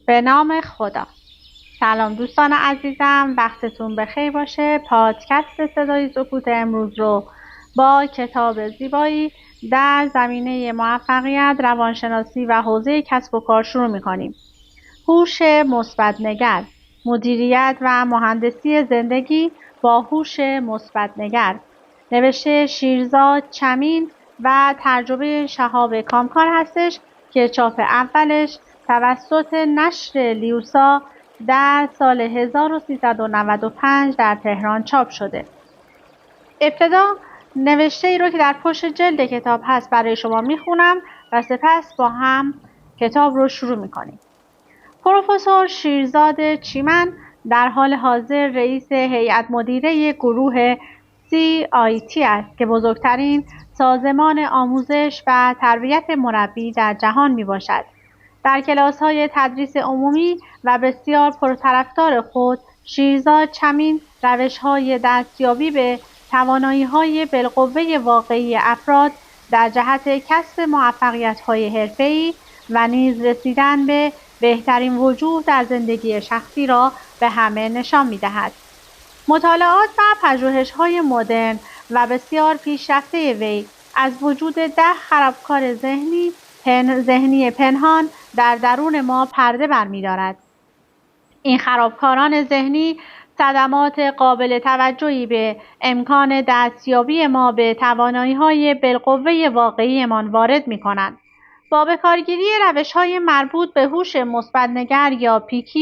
به نام خدا. سلام دوستان عزیزم، وقتتون بخیر باشه. پادکست صدای سکوت امروز رو با کتاب زیبایی در زمینه موفقیت، روانشناسی و حوزه کسب و کار شروع می‌کنیم. هوش مثبت‌نگر، مدیریت و مهندسی زندگی با هوش مثبت‌نگر، نوشته شیرزاد چمین و ترجمه شهاب کامکار هستش که چاپ اولش توسط نشر لیوسا در سال 1395 در تهران چاپ شده. ابتدا نوشته ای رو که در پشت جلد کتاب هست برای شما میخونم و سپس با هم کتاب رو شروع میکنیم. پروفسور شیرزاد چیمن در حال حاضر رئیس هیئت مدیره گروه CIT است که بزرگترین سازمان آموزش و تربیت مربی در جهان میباشد. در کلاس‌های تدریس عمومی و بسیار پرطرفدار خود، شیرزاد چمین روش‌های دستیابی به توانایی‌های بالقوه واقعی افراد در جهت کسب موفقیت‌های حرفه‌ای و نیز رسیدن به بهترین وجوه در زندگی شخصی را به همه نشان می‌دهد. مطالعات و پژوهش‌های مدرن و بسیار پیشرفته وی از وجود 10 خرابکار ذهنی پنهان در درون ما پرده برمی‌دارد. این خرابکاران ذهنی صدمات قابل توجهی به امکان دستیابی ما به توانایی‌های بالقوه واقعی‌مان وارد می‌کنند. با به کارگیری روش‌های مربوط به هوش مثبت‌نگر یا PQ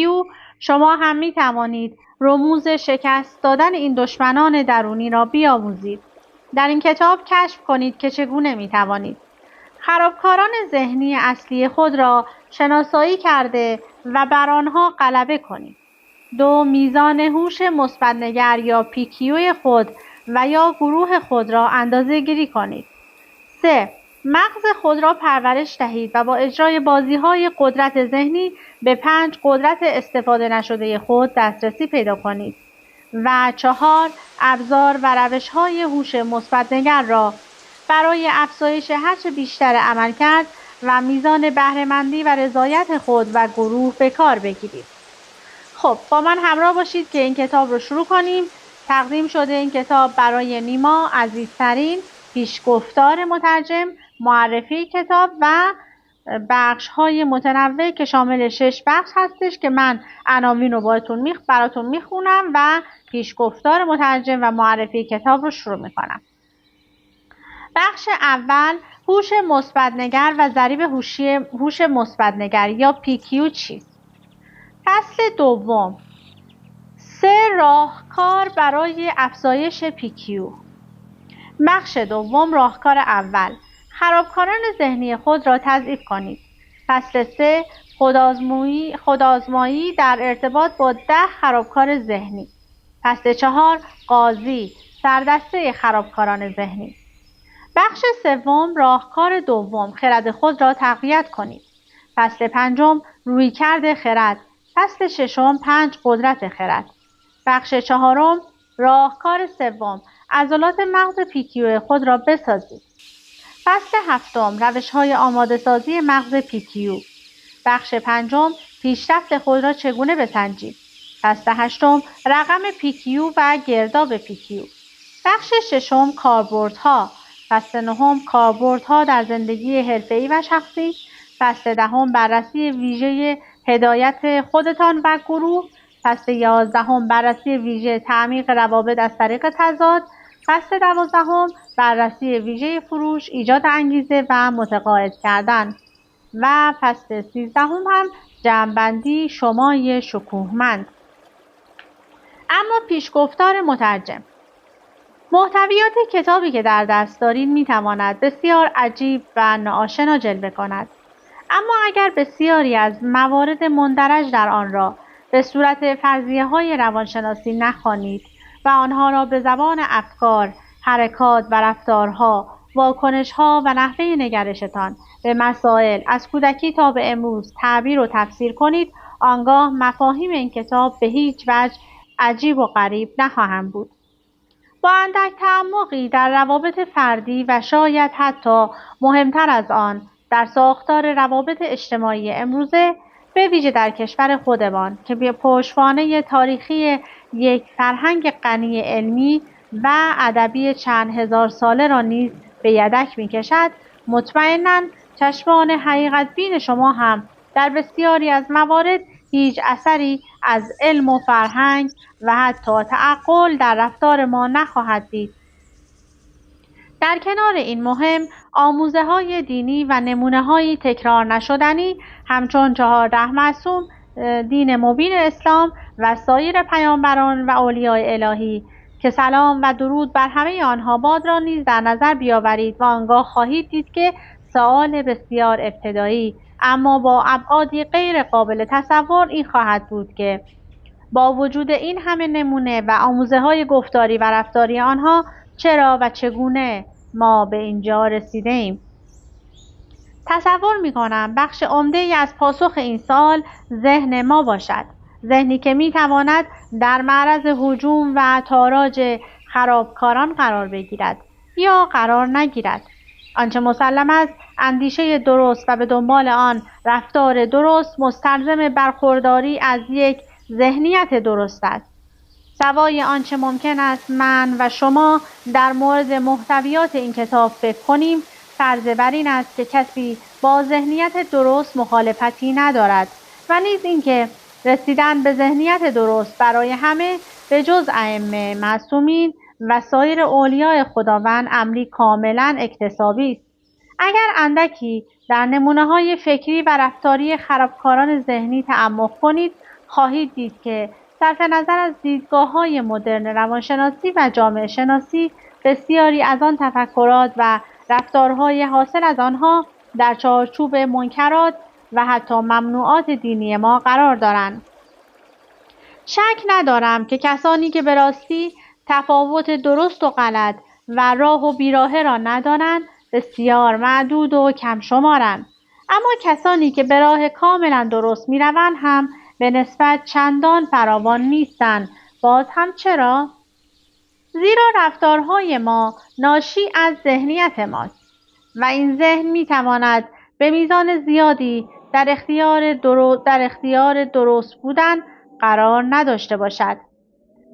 شما هم می‌توانید رموز شکست دادن این دشمنان درونی را بیاموزید. در این کتاب کشف کنید که چگونه می‌توانید خرابکاران ذهنی اصلی خود را شناسایی کرده و بر آنها غلبه کنید. 2. میزان هوش مثبت‌نگر یا PQ خود و یا گروه خود را اندازه‌گیری کنید. 3. مغز خود را پرورش دهید و با اجرای بازی‌های قدرت ذهنی به 5 قدرت استفاده نشده خود دسترسی پیدا کنید. و 4. ابزار و روش‌های هوش مثبت‌نگر را برای افزایش هرچه بیشتر عملکرد و میزان بهره‌مندی و رضایت خود و گروه به کار بگیرید. خب با من همراه باشید که این کتاب رو شروع کنیم. تقدیم شده این کتاب برای نیما عزیزترین، پیشگفتار مترجم، معرفی کتاب و بخش‌های متنوع که شامل 6 بخش هستش که من عناوین رو براتون میخونم و پیشگفتار مترجم و معرفی کتاب رو شروع میکنم. بخش اول، هوش مثبت‌نگر و ضریب هوش مثبت‌نگر یا PQ چیست؟ فصل دوم، 3 راهکار برای افزایش PQ. بخش دوم، راهکار اول، خرابکاران ذهنی خود را تضعیف کنید. فصل 3، خودآزمایی در ارتباط با 10 خرابکار ذهنی. فصل 4، قاضی، سردسته خرابکاران ذهنی. بخش سوم، راهکار دوم، خرد خود را تقویت کنید. فصل 5، رویکرد خرد. فصل 6، 5 قدرت خرد. بخش 4، راهکار سوم، عضلات مغز PQ خود را بسازید. فصل 7، روش‌های آماده سازی مغز PQ. بخش 5، پیشرفت خود را چگونه بسنجید. فصل 8، رقم PQ و گرداب PQ. بخش 6، کاربردها. فصل 9، کاربردها در زندگی حرفه‌ای و شخصی. فصل 10، بررسی ویژه هدایت خودتان و گروه. فصل 11، بررسی ویژه تعمیق روابط از طریق تضاد. فصل 12، بررسی ویژه فروش، ایجاد انگیزه و متقاعد کردن. و فصل 13 هم جمع‌بندی شمای شکوهمند. اما پیشگفتار مترجم، محتویات کتابی که در دست دارید میتواند بسیار عجیب و ناآشنا جلوه کند، اما اگر بسیاری از موارد مندرج در آن را به صورت فرضیه‌های روانشناسی نخوانید و آنها را به زبان افکار، حرکات و رفتارها، واکنش‌ها و نحوه نگرشتان به مسائل از کودکی تا به امروز تعبیر و تفسیر کنید، آنگاه مفاهیم این کتاب به هیچ وجه عجیب و غریب نخواهند بود. با اندک تعمقی در روابط فردی و شاید حتی مهمتر از آن در ساختار روابط اجتماعی امروزه، به ویژه در کشور خودمان که به پشتوانه تاریخی یک فرهنگ غنی علمی و ادبی چند هزار ساله را نیز به یدک می‌کشد، مطمئناً چشمان حقیقت بین شما هم در بسیاری از موارد هیچ اثری از علم و فرهنگ و حتی تعقل در رفتار ما نخواهد دید. در کنار این مهم، آموزه‌های دینی و نمونه‌هایی تکرار نشدنی همچون 14 معصوم، دین مبین اسلام و سایر پیامبران و اولیای الهی که سلام و درود بر همه آنها باد را نیز در نظر بیاورید و آنگاه خواهید دید که سؤال بسیار ابتدایی اما با ابعادی غیر قابل تصور این خواهد بود که با وجود این همه نمونه و آموزه‌های گفتاری و رفتاری آنها چرا و چگونه ما به اینجا رسیده‌ایم؟ تصور می‌کنم بخش عمده‌ای از پاسخ این سوال ذهن ما باشد، ذهنی که می‌تواند در معرض هجوم و تاراج خرابکاران قرار بگیرد یا قرار نگیرد. آنچه مسلم است اندیشه درست و به دنبال آن رفتار درست مستلزم برخورداری از یک ذهنیت درست است. سوای آنچه ممکن است من و شما در مورد محتویات این کتاب فکر کنیم، فرض بر این است که کسی با ذهنیت درست مخالفتی ندارد و نیز اینکه رسیدن به ذهنیت درست برای همه به جز ائمه معصومین و سایر اولیای خداوند امری کاملا اکتسابی است. اگر اندکی در نمونه‌های فکری و رفتاری خرابکاران ذهنی تعمق کنید، خواهید دید که صرف نظر از دیدگاه‌های مدرن روانشناسی و جامعه شناسی، بسیاری از آن تفکرات و رفتارهای حاصل از آنها در چارچوب منکرات و حتی ممنوعات دینی ما قرار دارند. شک ندارم که کسانی که به راستی تفاوت درست و غلط و راه و بیراهه را ندانند بسیار معدود و کم شمارند، اما کسانی که به راه کاملا درست می‌روند هم به نسبت چندان فراوان نیستند. باز هم چرا؟ زیرا رفتارهای ما ناشی از ذهنیت ماست و این ذهن می‌تواند به میزان زیادی در اختیار درست بودن قرار نداشته باشد.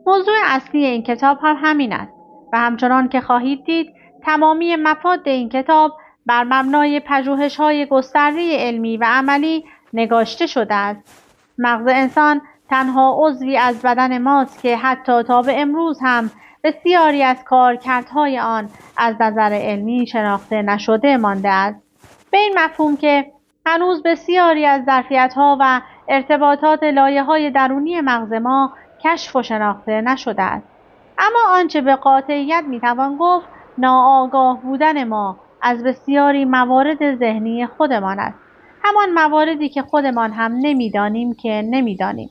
موضوع اصلی این کتاب هم همین است و همچنان که خواهید دید تمامی مفاد این کتاب بر مبنای پژوهش‌های گسترده علمی و عملی نگاشته شده است. مغز انسان تنها عضوی از بدن ماست که حتی تا به امروز هم بسیاری از کارکردهای آن از نظر علمی شناخته نشده مانده است، به این مفهوم که هنوز بسیاری از ظرفیت‌ها و ارتباطات لایه‌های درونی مغز ما کشف و شناخته نشده است. اما آنچه به قاطعیت میتوان گفت ناآگاه بودن ما از بسیاری موارد ذهنی خودمان است، همان مواردی که خودمان هم نمیدانیم که نمیدانیم.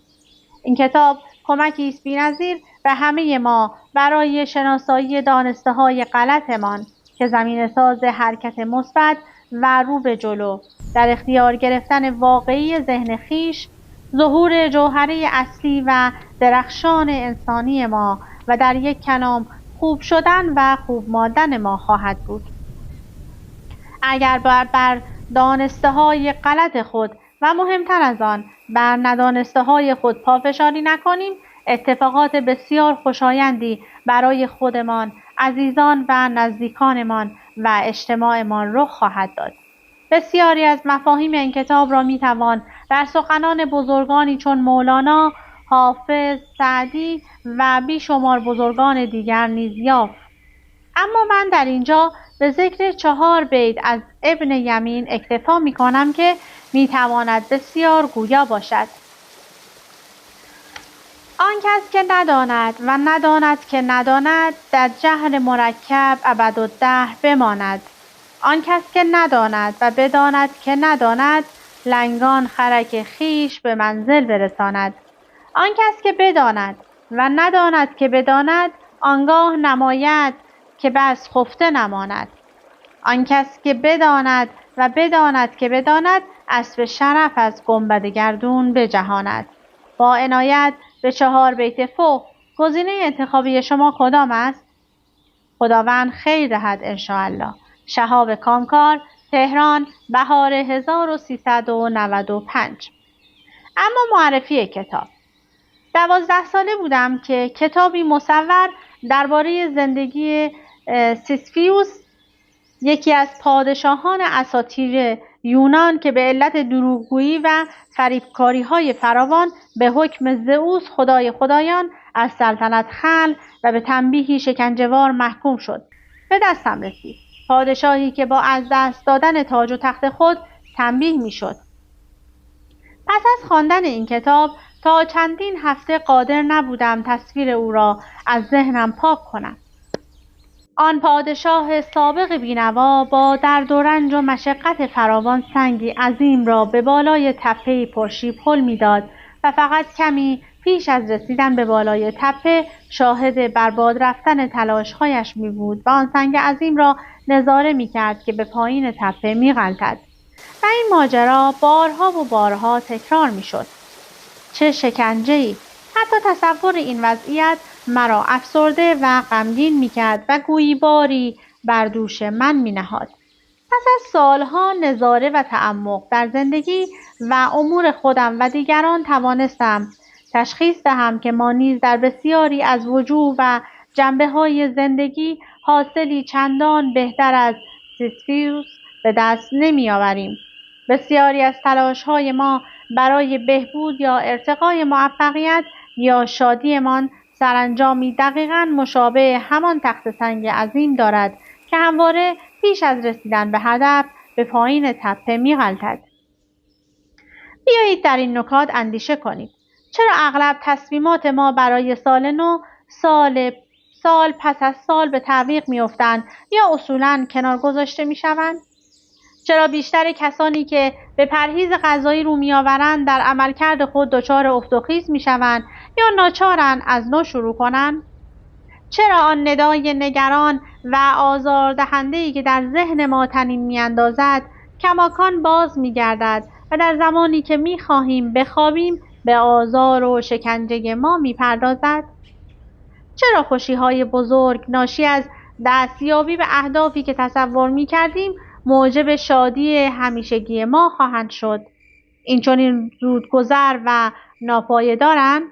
این کتاب کمکی است بی‌نظیر به همه ما برای شناسایی دانسته‌های غلطمان که زمینه‌ساز حرکت مثبت و رو به جلو، در اختیار گرفتن واقعی ذهن خویش، ظهور جوهره اصلی و درخشان انسانی ما و در یک کلام خوب شدن و خوب ماندن ما خواهد بود. اگر بر دانسته‌های غلط خود و مهمتر از آن بر ندانسته‌های خود پافشاری نکنیم، اتفاقات بسیار خوشایندی برای خودمان، عزیزان و نزدیکانمان و اجتماعمان رخ خواهد داد. بسیاری از مفاهیم این کتاب را میتوان در سخنان بزرگانی چون مولانا، حافظ، سعدی و بیشمار بزرگان دیگر نیز یافت. اما من در اینجا به ذکر 4 بیت از ابن یمین اکتفا میکنم که میتواند بسیار گویا باشد. آن کس که نداند و نداند که نداند، در جهل مرکب ابدالدهر بماند. آن کس که نداند و بداند که نداند، لنگان خرک خویش به منزل برساند. آن کس که بداند و نداند که بداند، آنگاه نماید که بس خفته نماند. آن کس که بداند و بداند که بداند، اسب شرف از گنبد گردون بجهاند. با عنایت به 4 بیت فوق گزینه انتخابی شما کدام است؟ خداوند خیر دهد انشاءالله. شهاب کامکار، تهران، بهار 1395. اما معرفی کتاب. 12 ساله بودم که کتابی مصور درباره زندگی سیسیفیوس، یکی از پادشاهان اساطیر یونان که به علت دروغگویی و فریبکاری‌های فراوان به حکم زئوس خدای خدایان از سلطنت خلع و به تنبیهی شکنجه‌وار محکوم شد، به دستم رسید. پادشاهی که با از دست دادن تاج و تخت خود تنبیه می‌شد. پس از خواندن این کتاب تا چندین هفته قادر نبودم تصویر او را از ذهنم پاک کنم. آن پادشاه سابق بینوا با درد و رنج و مشقت فراوان سنگی عظیم را به بالای تپه‌ای پرشیب هل می‌داد و فقط کمی پیش از رسیدن به بالای تپه شاهد برباد رفتن تلاش‌هایش می‌بود و آن سنگ عظیم را نظاره می‌کرد که به پایین تپه می‌غلتد. و این ماجرا بارها و بارها تکرار می‌شد. چه شکنجه‌ای! حتی تصور این وضعیت مرا افسرده و غمگین می‌کرد و گویی باری بر دوش من می‌نهاد. پس از سالها نظاره و تعمق در زندگی و امور خودم و دیگران توانستم تشخیص دهم که ما نیز در بسیاری از وجوه و جنبه‌های زندگی حاصلی چندان بهتر از سیسیفیوس به دست نمی‌آوریم. بسیاری از تلاش‌های ما برای بهبود یا ارتقای موفقیت یا شادیمان سرانجامی دقیقاً مشابه همان تخت سنگ عظیم دارد که همواره پیش از رسیدن به هدف به پایین تپه می‌غلتد. بیایید در این نکات اندیشه کنید. چرا اغلب تصمیمات ما برای سال نو سال پس از سال به تعویق می‌افتند یا اصولاً کنار گذاشته می‌شوند؟ چرا بیشتر کسانی که به پرهیز غذایی رو می‌آورند در عملکرد خود دچار افت و خیز می‌شوند یا ناچارند از نو شروع کنند؟ چرا آن ندای نگران و آزاردهنده‌ای که در ذهن ما طنین می‌اندازد کماکان باز می‌گردد و در زمانی که می‌خواهیم بخوابیم به آزار و شکنجه ما می‌پردازد؟ چرا خوشی‌های بزرگ ناشی از دستیابی به اهدافی که تصور می‌کردیم موجب شادی همیشگی ما خواهند شد؟ اینچنین زودگذر و ناپایدارند؟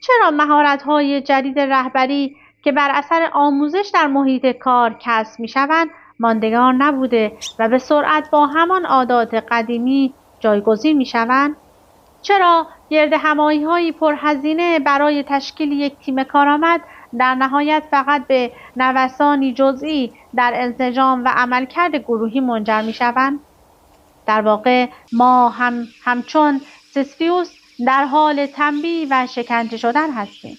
چرا مهارت‌های جدید رهبری که بر اثر آموزش در محیط کار کسب می‌شوند ماندگار نبوده و به سرعت با همان عادات قدیمی جایگزین می‌شوند؟ چرا گردهمایی‌های پرهزینه برای تشکیل یک تیم کارآمد در نهایت فقط به نوسانی جزئی در انسجام و عملکرد گروهی منجر می‌شوند؟ در واقع ما همچون سیسیفیوس در حال تنبیه و شکنجه شدن هستیم.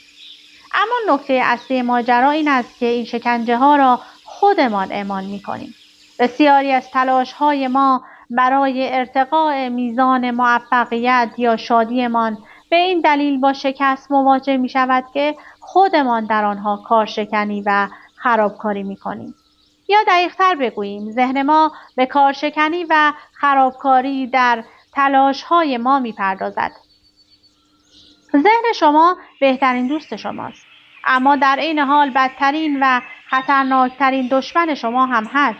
اما نکته اصلی ماجرا این است که این شکنجه‌ها را خودمان اعمال می‌کنیم. بسیاری از تلاش‌های ما برای ارتقاء میزان موفقیت یا شادیمان به این دلیل با شکست مواجه می‌شود که خودمان در آنها کارشکنی و خرابکاری می‌کنیم. یا دقیق‌تر بگوییم ذهن ما به کارشکنی و خرابکاری در تلاش‌های ما می‌پردازد. ذهن شما بهترین دوست شماست، اما در عین حال بدترین و خطرناکترین دشمن شما هم هست.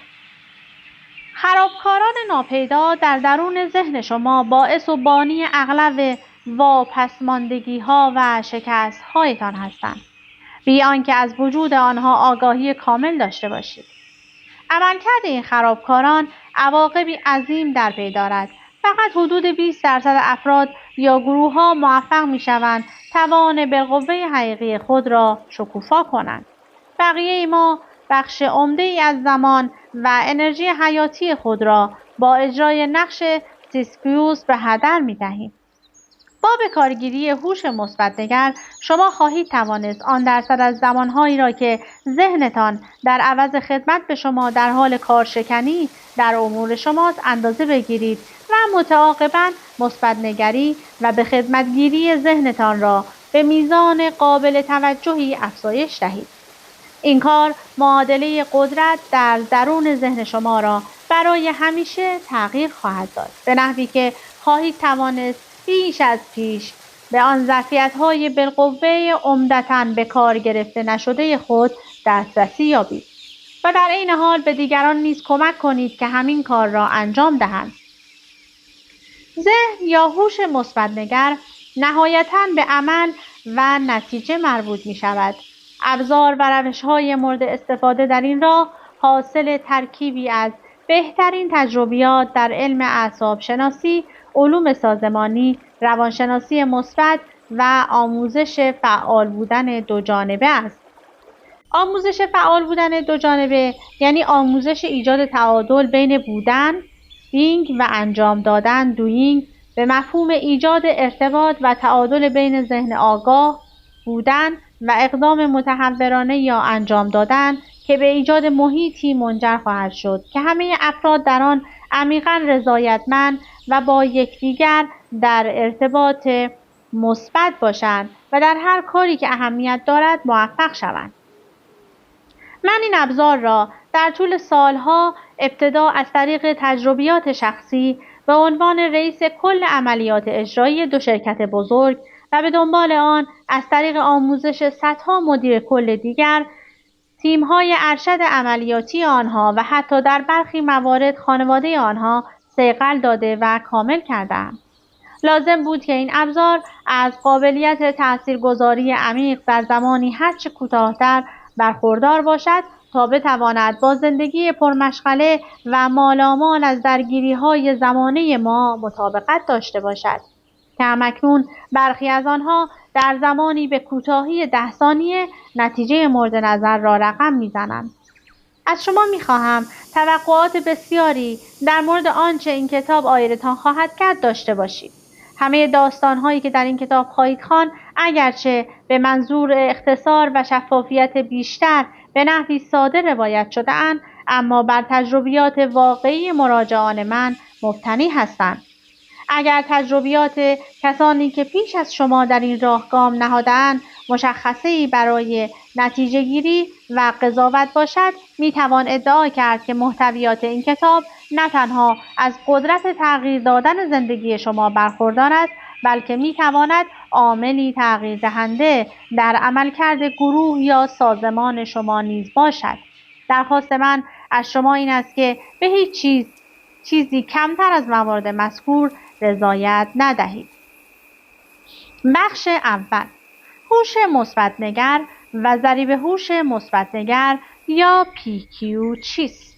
خرابکاران ناپیدا در درون ذهن شما باعث و بانی اغلب واپسماندگی‌ها و شکست‌هایتان هستند، بی آنکه از وجود آنها آگاهی کامل داشته باشید. عملکرد این خرابکاران عواقبی عظیم در پی دارد. فقط حدود 20% افراد یا گروه‌ها موفق می‌شوند توان بالقوه حقیقی خود را شکوفا کنند. بقیه ما بخش عمده‌ای از زمان و انرژی حیاتی خود را با اجرای نقش سیسیفیوس به هدر می‌دهیم. با به کارگیری هوش مثبت‌نگر شما خواهید توانست آن درصد از زمانهایی را که ذهنتان در عوض خدمت به شما در حال کارشکنی در امور شماست اندازه بگیرید و متعاقباً مثبت‌نگری و به خدمتگیری ذهنتان را به میزان قابل توجهی افزایش دهید. این کار معادله قدرت در درون ذهن شما را برای همیشه تغییر خواهد داد، به نحوی که خواهید توانست بیش از پیش به آن ظرفیت‌های بالقوه عمدتاً به کار گرفته نشده خود دسترسی یابید و در عین حال به دیگران نیز کمک کنید که همین کار را انجام دهند. ذهن یا هوش مثبت‌نگر نهایتاً به عمل و نتیجه مربوط می شود. ابزار و روش‌های مورد استفاده در این راه حاصل ترکیبی از بهترین تجربیات در علم اعصاب شناسی، علوم سازمانی، روانشناسی مثبت و آموزش فعال بودن دو جانبه است. آموزش فعال بودن دو جانبه یعنی آموزش ایجاد تعادل بین بودن being و انجام دادن doing به مفهوم ایجاد ارتباط و تعادل بین ذهن آگاه بودن و اقدام متحورانه یا انجام دادن که به ایجاد محیطی منجر خواهد شد که همه افراد در آن عمیقاً رضایتمند و با یکدیگر در ارتباط مثبت باشند و در هر کاری که اهمیت دارد موفق شوند. من این ابزار را در طول سالها ابتدا از طریق تجربیات شخصی به عنوان رئیس کل عملیات اجرایی دو شرکت بزرگ و به دنبال آن از طریق آموزش صدها مدیر کل دیگر، تیم‌های ارشد عملیاتی آنها و حتی در برخی موارد خانواده آنها صیقل داده و کامل کردم. لازم بود که این ابزار از قابلیت تاثیرگذاری عمیق در زمانی هرچه کوتاه‌تر برخوردار باشد تا بتواند با زندگی پرمشغله و مالامال از درگیری‌های زمانه ما مطابقت داشته باشد که همکنون برخی از آنها در زمانی به کوتاهی 10 ثانیه نتیجه مورد نظر را رقم می‌زنند. از شما می‌خواهم توقعات بسیاری در مورد آنچه این کتاب آیدتان خواهد کرد داشته باشید. همه داستان‌هایی که در این کتاب خواهید خواند اگرچه به منظور اختصار و شفافیت بیشتر به نحوی ساده روایت شده‌اند، اما بر تجربیات واقعی مراجعان من مبتنی هستند. اگر تجربیات کسانی که پیش از شما در این راه گام نهاده‌اند مشخصه‌ای برای نتیجه گیری و قضاوت باشد، میتوان ادعا کرد که محتویات این کتاب نه تنها از قدرت تغییر دادن زندگی شما برخوردار است، بلکه میتواند عاملی تغییر دهنده در عملکرد گروه یا سازمان شما نیز باشد. درخواست من از شما این است که به هیچ چیزی کمتر از موارد مذکور رضایت ندهید. بخش اول، هوش مثبت‌نگر و ضریب هوش مثبت‌نگر یا PQ چیست؟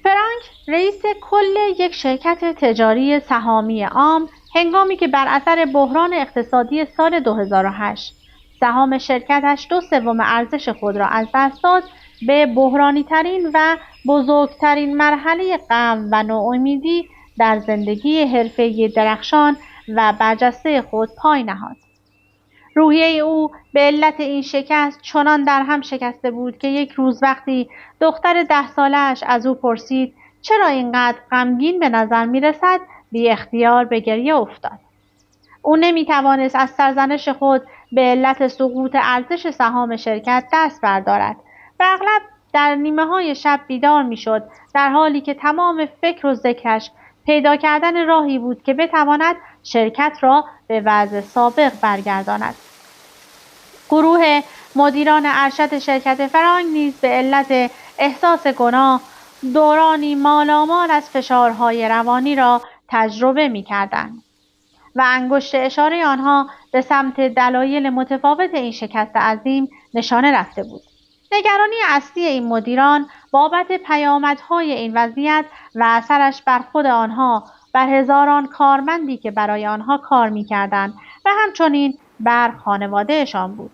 فرانک رئیس کل یک شرکت تجاری سهامی عام هنگامی که بر اثر بحران اقتصادی سال 2008 سهام شرکتش 2/3 ارزش خود را از دست داد، به بحرانی‌ترین و بزرگترین مرحله غم و ناامیدی در زندگی حرفه‌ای درخشان و برجسته خود پای نهاد. روحیه او به علت این شکست چنان در هم شکسته بود که یک روز وقتی دختر 10 ساله‌اش از او پرسید چرا اینقدر غمگین به نظر می‌رسد، بی اختیار به گریه افتاد. او نمی‌توانست از سرزنش خود به علت سقوط ارزش سهام شرکت دست بردارد و اغلب در نیمه‌های شب بیدار می‌شد، در حالی که تمام فکر و ذکرش پیدا کردن راهی بود که بتواند شرکت را به وضع سابق برگرداند. گروه مدیران ارشد شرکت فرانک نیز به علت احساس گناه دورانی مالامال از فشارهای روانی را تجربه می‌کردند و انگشت اشاره آنها به سمت دلایل متفاوت این شکست عظیم نشانه رفته بود. نگرانی اصلی این مدیران بابت پیامدهای این وضعیت و اثرش بر خود آنها، بر هزاران کارمندی که برای آنها کار می‌کردند و همچنین بر خانواده‌شان بود.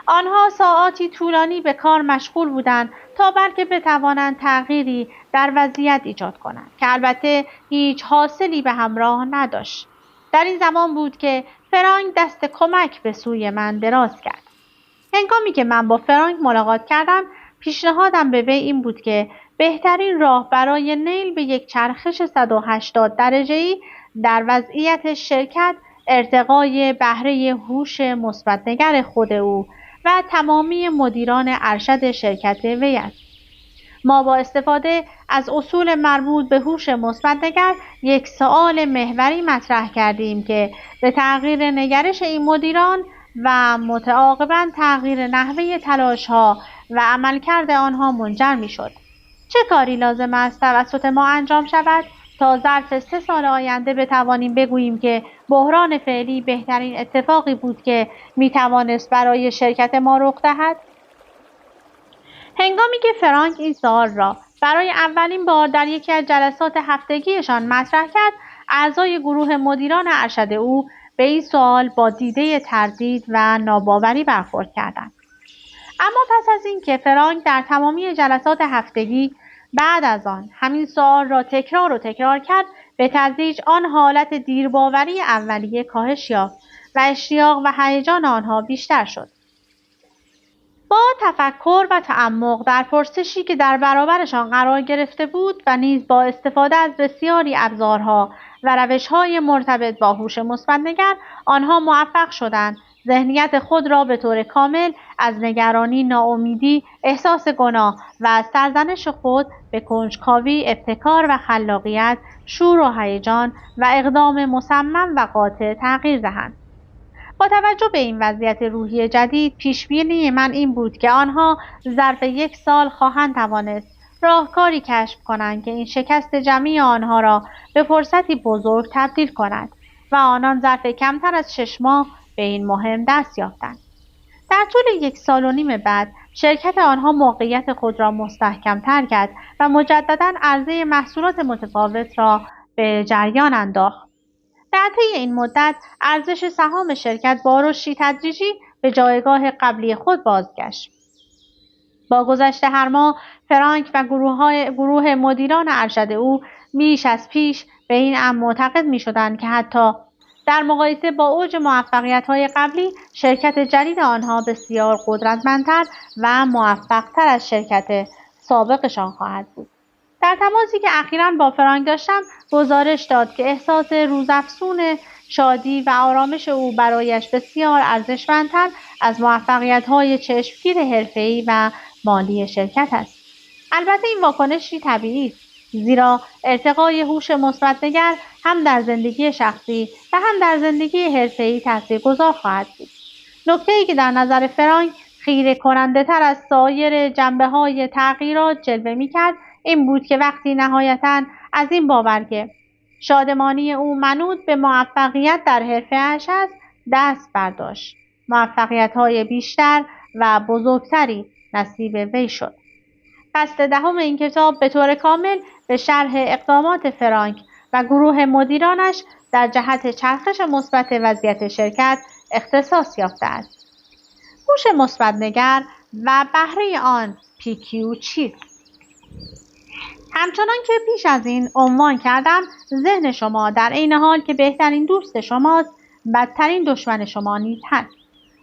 آنها ساعاتی طولانی به کار مشغول بودند تا بلکه بتوانند تغییری در وضعیت ایجاد کنند که البته هیچ حاصلی به همراه نداشت. در این زمان بود که فرانک دست کمک به سوی من دراز کرد. هنگامی که من با فرانک ملاقات کردم، پیشنهادم به وی این بود که بهترین راه برای نیل به یک چرخش 180 درجه‌ای در وضعیت شرکت ارتقای بهره هوش مثبت‌نگر خود او و تمامی مدیران ارشد شرکت وی است. ما با استفاده از اصول مربوط به هوش مثبت‌نگر یک سؤال محوری مطرح کردیم که به تغییر نگرش این مدیران و متعاقباً تغییر نحوه تلاش‌ها و عملکرد آنها منجر می‌شد. چه کاری لازم است توسط ما انجام شود تا ظرف 3 سال آینده بتوانیم بگوییم که بحران فعلی بهترین اتفاقی بود که میتوانست برای شرکت ما رخ دهد؟ هنگامی که فرانک این سوال را برای اولین بار در یکی از جلسات هفتگیشان مطرح کرد، اعضای گروه مدیران ارشد او به این سوال با دیده تردید و ناباوری برخورد کردند. اما پس از اینکه فرانک در تمامی جلسات هفتگی بعد از آن همین سوال را تکرار کرد، به تدریج آن حالت دیرباوری اولیه کاهش یافت و اشتیاق و هیجان آنها بیشتر شد. با تفکر و تعمق در پرسشی که در برابرشان قرار گرفته بود و نیز با استفاده از بسیاری ابزارها و روش‌های مرتبط با هوش مثبت‌نگر، آنها موفق شدند ذهنیت خود را به طور کامل از نگرانی، ناامیدی، احساس گناه و از سرزنش خود به کنجکاوی، ابتکار و خلاقیت، شور و هیجان و اقدام مصمم و قاطع تغییر دهند. با توجه به این وضعیت روحی جدید، پیشبینی من این بود که آنها ظرف 1 سال خواهند توانست راهکاری کشف کنند که این شکست جمعی آنها را به فرصتی بزرگ تبدیل کند و آنان ظرف کمتر از 6 ماه به این مهم دست یافتند. در طول 1 سال و نیم بعد، شرکت آنها موقعیت خود را مستحکم‌تر کرد و مجدداً عرضه محصولات متفاوت را به جریان انداخت. در طی این مدت ارزش سهام شرکت با رشدی تدریجی به جایگاه قبلی خود بازگشت. با گذشت هر ماه، فرانک و گروه مدیران ارشد او بیش از پیش به این امر معتقد می‌شدند که حتی در مقایسه با اوج موفقیت‌های قبلی، شرکت جدید آنها بسیار قدرتمندتر و موفق‌تر از شرکت سابقشان خواهد بود. در تماسی که اخیراً با فرانک داشتم، گزارش داد که احساس روزافزون شادی و آرامش او برایش بسیار ارزشمندتر از موفقیت‌های چشمگیر حرفه‌ای و مالی شرکت است. البته این واکنشی طبیعی است، زیرا ارتقای هوش مثبت‌نگر هم در زندگی شخصی و هم در زندگی حرفه‌ای تاثیرگذار خواهد بود. نکته‌ای که در نظر فرانک خیره کننده‌تر از سایر جنبه‌های تغییرات جلوه می‌کرد این بود که وقتی نهایتاً از این باور که شادمانی او منوط به موفقیت در حرفه‌اش است دست برداشت، موفقیت‌های بیشتر و بزرگتری نصیب وی شد. فصل 10 این کتاب به طور کامل به شرح اقدامات فرانک و گروه مدیرانش در جهت چرخش مثبت وضعیت شرکت اختصاص یافته است. هوش مثبت‌نگر و بهره آن PQ چیست؟ همچنان که پیش از این عنوان کردم، ذهن شما در عین حال که بهترین دوست شماست، بدترین دشمن شما نیز هست.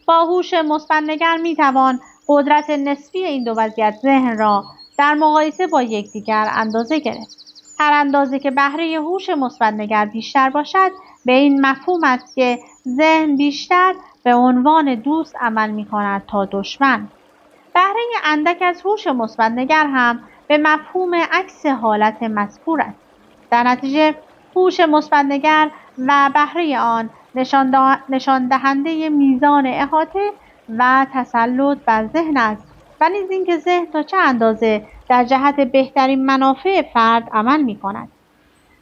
با هوش مثبت‌نگر می‌توان قدرت نسبی این دو وضعیت ذهن را در مقایسه با یکدیگر اندازه گرفت. هر اندازه که بهره هوش مثبت‌نگر بیشتر باشد، به این مفهوم است که ذهن بیشتر به عنوان دوست عمل می‌کند تا دشمن. بهره اندک از هوش مثبت‌نگر هم به مفهوم عکس حالت مذکور است. در نتیجه هوش مثبت‌نگر و بهره آن نشان دهنده میزان احاطه و تسلط بر ذهن است و نیز اینکه ذهن تا چه اندازه در جهت بهترین منافع فرد عمل می‌کند.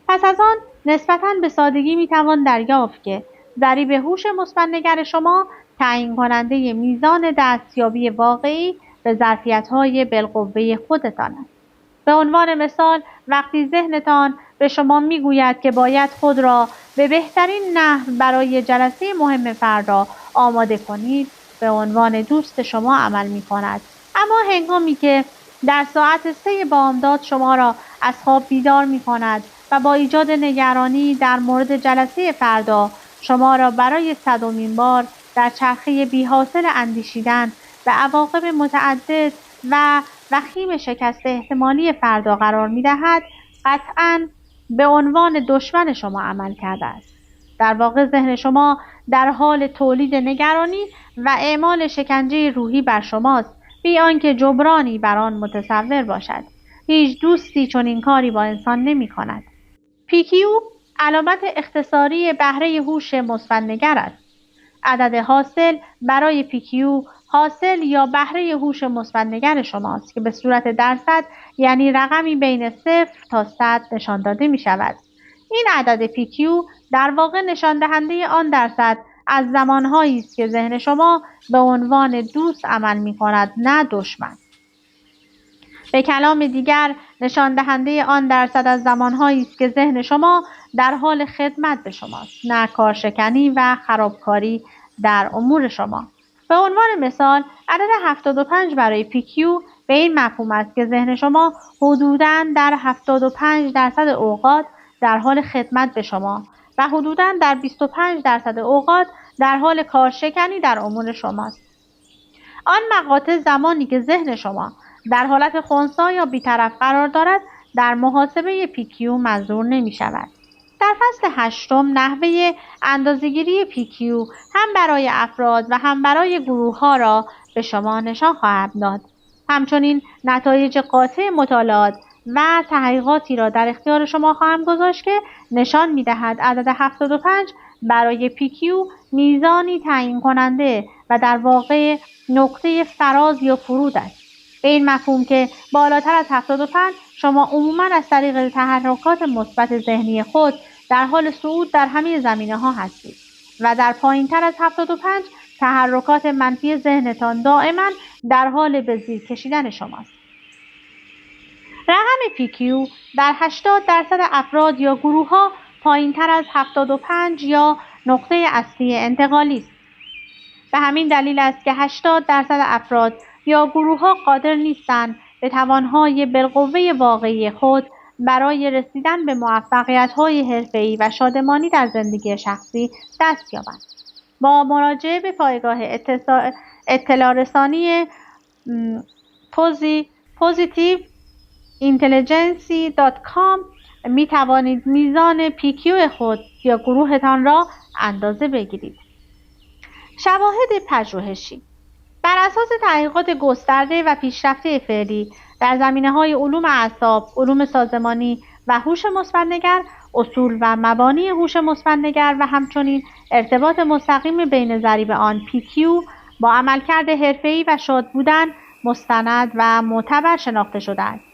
پس از آن نسبتاً به سادگی می‌توان دریافت که ضریب هوش مثبت‌نگر شما تعیین کننده میزان دستیابی واقعی به ظرفیت‌های بالقوه خودتان است. به عنوان مثال، وقتی ذهنتان به شما میگوید که باید خود را به بهترین نحو برای جلسه مهم فردا آماده کنید، به عنوان دوست شما عمل می‌کند. اما هنگامی که در ساعت 3 بامداد شما را از خواب بیدار می‌کند و با ایجاد نگرانی در مورد جلسه فردا شما را برای 100مین بار در چرخه بی‌حاصل اندیشیدن به عواقب متعدد و وخیم شکست احتمالی فردا قرار می‌دهد، قطعاً به عنوان دشمن شما عمل کرده است. در واقع ذهن شما در حال تولید نگرانی و اعمال شکنجه روحی بر شماست، بی آنکه جبرانی بر آن متصور باشد. هیچ دوستی چنین کاری با انسان نمی‌کند. PQ علامت اختصاری بهره هوش مثبت‌نگر است. عدد حاصل برای PQ حاصل یا بهره هوش مثبت‌نگر شماست که به صورت درصد یعنی رقمی بین 0 تا 100 نشان داده می شود. این عدد PQ در واقع نشان دهنده آن درصد از زمانهایی است که ذهن شما به عنوان دوست عمل می کند، نه دشمن. به کلام دیگر نشان دهنده آن درصد از زمانهایی است که ذهن شما در حال خدمت به شماست، نه کارشکنی و خرابکاری در امور شما. به عنوان مثال عدد 75 برای PQ به این مفهوم است که ذهن شما حدوداً در 75% اوقات در حال خدمت به شما و حدوداً در 25% اوقات در حال کارشکنی در امور شماست. آن مقاطع زمانی که ذهن شما در حالت خنثی یا بی‌طرف قرار دارد در محاسبه PQ منظور نمی شود. در فصل 8 نحوه اندازه‌گیری PQ هم برای افراد و هم برای گروه‌ها را به شما نشان خواهم داد. همچنین نتایج قاطع مطالعات و تحقیقاتی را در اختیار شما خواهم گذاشت که نشان می‌دهد عدد 75 برای PQ میزانی تعیین کننده و در واقع نقطه فراز یا فرود است. به این مفهوم که بالاتر از 75 شما عموماً از طریق تحرکات مثبت ذهنی خود در حال صعود در همه زمینه‌ها هستید و در پایین‌تر از 75 تحرکات منفی ذهنتان دائما در حال به زیر کشیدن شماست. رقم PQ در 80% افراد یا گروه‌ها پایین‌تر از 75 یا نقطه اصلی انتقالی است. به همین دلیل است که 80% افراد یا گروه‌ها قادر نیستند به توان‌های بالقوه واقعی خود برای رسیدن به موفقیت‌های حرفه‌ای و شادمانی در زندگی شخصی دست یابند. با مراجعه به پایگاه اطلاع رسانی positiveIntelligence.com می توانید میزان PQ خود یا گروهتان را اندازه بگیرید. شواهد پژوهشی بر اساس تحقیقات گسترده و پیشرفته فعلی در زمینه‌های علوم اعصاب، علوم سازمانی و هوش مثبت‌نگر، اصول و مبانی هوش مثبت‌نگر و همچنین ارتباط مستقیم بین ضریب آن PQ با عملکرد حرفه‌ای و شاد بودن مستند و معتبر شناخته شده است.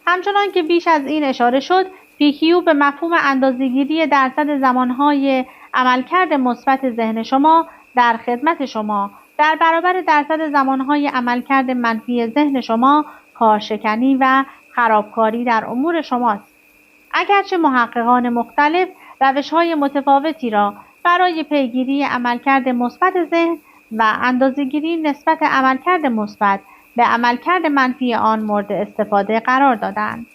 همچنان که بیش از این اشاره شد، PQ به مفهوم اندازه‌گیری درصد زمانهای عملکرد مثبت ذهن شما در خدمت شما در برابر درصد زمانهای عملکرد منفی ذهن شما کارشکنی و خرابکاری در امور شماست. اگرچه محققان مختلف روش‌های متفاوتی را برای پیگیری عملکرد مثبت ذهن و اندازه‌گیری نسبت عملکرد مثبت به عملکرد منفی آن مورد استفاده قرار دادند،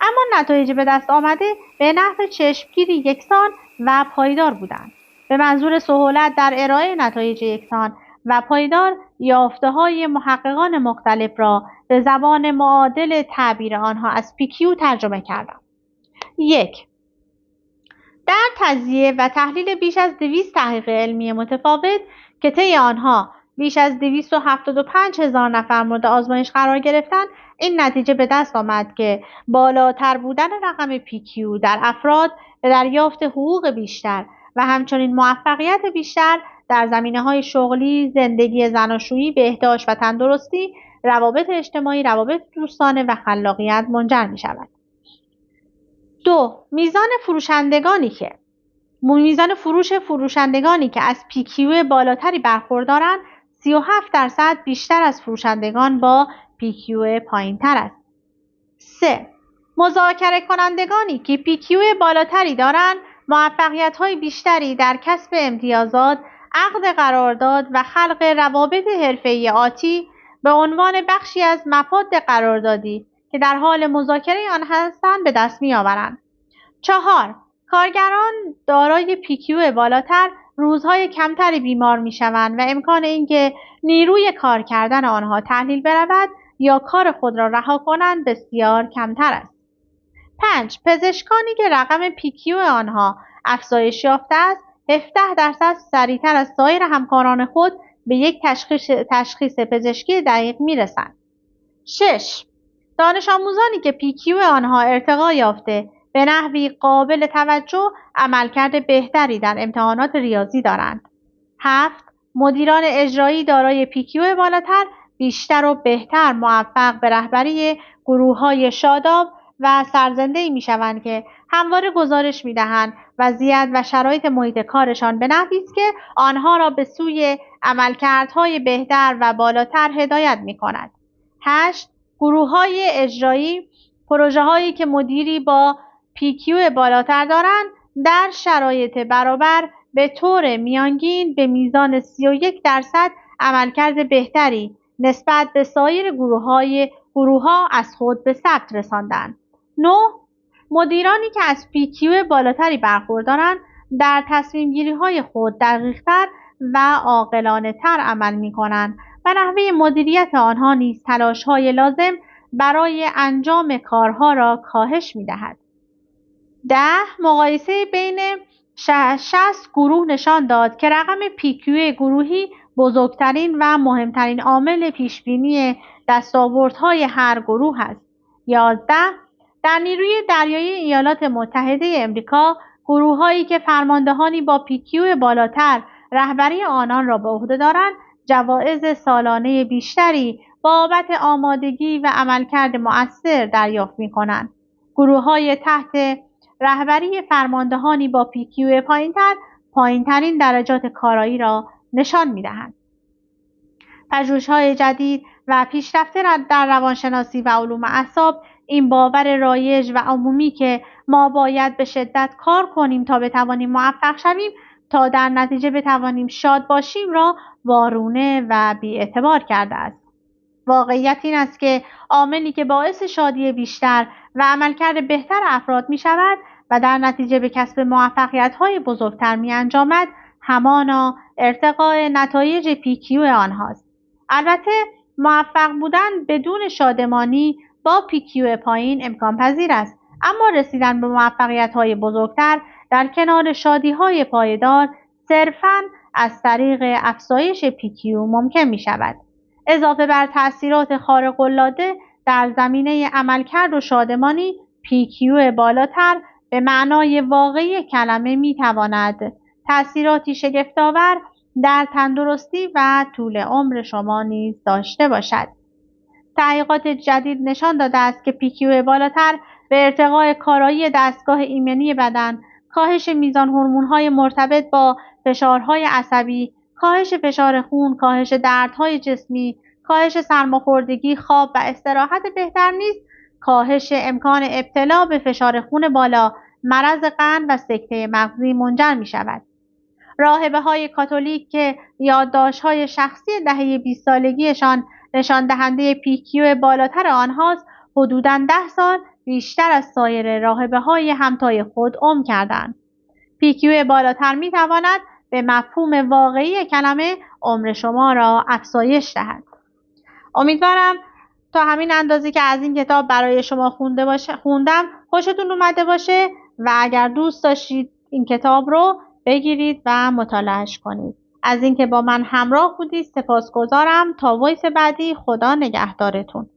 اما نتایج به دست آمده به نحو چشمگیری یکسان و پایدار بودند. به منظور سهولت در ارائه نتایج یکسان و پایدار، یافته‌های محققان مختلف را به زبان معادل تعبیر آنها از PQ ترجمه کردم. 1. در تجزیه و تحلیل بیش از 200 تحقیق علمی متفاوت که طی آنها بیش از 275,000 نفر مورد آزمایش قرار گرفتند، این نتیجه به دست آمد که بالاتر بودن رقم PQ در افراد به دریافت حقوق بیشتر و همچنین موفقیت بیشتر در زمینه‌های شغلی، زندگی زناشویی، بهداشت و تندرستی، روابط اجتماعی، روابط دوستانه و خلاقیت منجر می‌شود. 2. میزان فروش فروشندگانی که از PQ بالاتری برخوردارند 37% بیشتر از فروشندگان با PQ پایین‌تر است. 3. مذاکره کنندگانی که PQ بالاتری دارند موفقیت‌های بیشتری در کسب امتیازات، عقد قرارداد و خلق روابط حرفه‌ای آتی به عنوان بخشی از مفاد قراردادی که در حال مذاکره آن هستند به دست می‌آورند. 4. کارگران دارای PQ بالاتر روزهای کمتری بیمار می‌شوند و امکان اینکه نیروی کار کردن آنها تحلیل برود یا کار خود را رها کنند بسیار کمتر است. 5. پزشکانی که رقم PQ آنها افزایش یافته است 17% سریعتر از سایر همکاران خود به یک تشخیص پزشکی دقیق می‌رسند. 6. دانش آموزانی که PQ آنها ارتقا یافته به نحوی قابل توجه عملکرد بهتری در امتحانات ریاضی دارند. 7. مدیران اجرایی دارای PQ بالاتر بیشتر و بهتر موفق به رهبری گروه‌های شاداب و سرزنده‌ای می‌شوند که همواره گزارش می‌دهند وضعیت و شرایط محیط کارشان به نحوی است که آنها را به سوی عملکردهای بهتر و بالاتر هدایت می‌کند. 8. گروه‌های اجرایی پروژه‌هایی که مدیری با PQ بالاتر دارند در شرایط برابر به طور میانگین به میزان 31% عملکرد بهتری نسبت به سایر گروه‌ها از خود به ثبت رساندند. 9. مدیرانی که از PQ بالاتری برخوردارند در تصمیم‌گیری‌های خود دقیق‌تر و عاقلانه‌تر عمل می‌کنند و نحوه مدیریت آنها نیز تلاش‌های لازم برای انجام کارها را کاهش می‌دهد. 10. مقایسه بین 60 گروه نشان داد که رقم PQ گروهی بزرگترین و مهمترین عامل پیشبینی دستاوردهای هر گروه است. 11. در نیروی دریایی ایالات متحده امریکا گروه‌هایی که فرماندهانی با PQ بالاتر رهبری آنان را به عهده دارند جوایز سالانه بیشتری بابت آمادگی و عملکرد مؤثر دریافت می‌کنند. گروه‌های تحت رهبری فرماندهانی با PQ پایین‌ترین درجات کارایی را نشان می‌دهند. پژوهش‌های جدید و پیشرفته در روانشناسی و علوم اعصاب این باور رایج و عمومی که ما باید به شدت کار کنیم تا بتوانیم موفق شویم تا در نتیجه بتوانیم شاد باشیم را وارونه و بی‌اعتبار کرده است. واقعیت این است که عاملی که باعث شادی بیشتر و عملکرد بهتر افراد می شود و در نتیجه به کسب موفقیت‌های بزرگتر می انجامد همانا ارتقاء نتایج PQ آنهاست. البته موفق بودن بدون شادمانی با PQ پایین امکان پذیر است، اما رسیدن به موفقیت‌های بزرگتر در کنار شادی‌های پایدار صرفاً از طریق افزایش PQ ممکن می شود. اضافه بر تأثیرات خارق‌العاده در زمینه عملکرد و شادمانی، PQ بالاتر به معنای واقعی کلمه می‌تواند تأثیراتی شگفت‌آور در تندرستی و طول عمر شما نیز داشته باشد. تحقیقات جدید نشان داده است که PQ بالاتر به ارتقاء کارایی دستگاه ایمنی بدن، کاهش میزان هورمون‌های مرتبط با فشارهای عصبی، کاهش فشار خون، کاهش دردهای جسمی، کاهش سرماخوردگی، خواب و استراحت بهتر نیز کاهش امکان ابتلا به فشار خون بالا، مرض قند و سکته مغزی منجر می شود. راهبه‌های کاتولیک که یادداشت‌های شخصی دهه 20 سالگیشان نشان دهنده PQ بالاتر آنهاست، حدوداً 10 سال بیشتر از سایر راهبه‌های همتای خود عمر کردند. PQ بالاتر می‌تواند به مفهوم واقعی کلمه عمر شما را افزایش دهد. امیدوارم تا همین اندازه که از این کتاب برای شما خوندم خوشتون اومده باشه و اگر دوست داشتید این کتاب رو بگیرید و مطالعهش کنید. از اینکه با من همراه بودید سپاسگزارم. تا وایس بعدی، خدا نگهدارتون.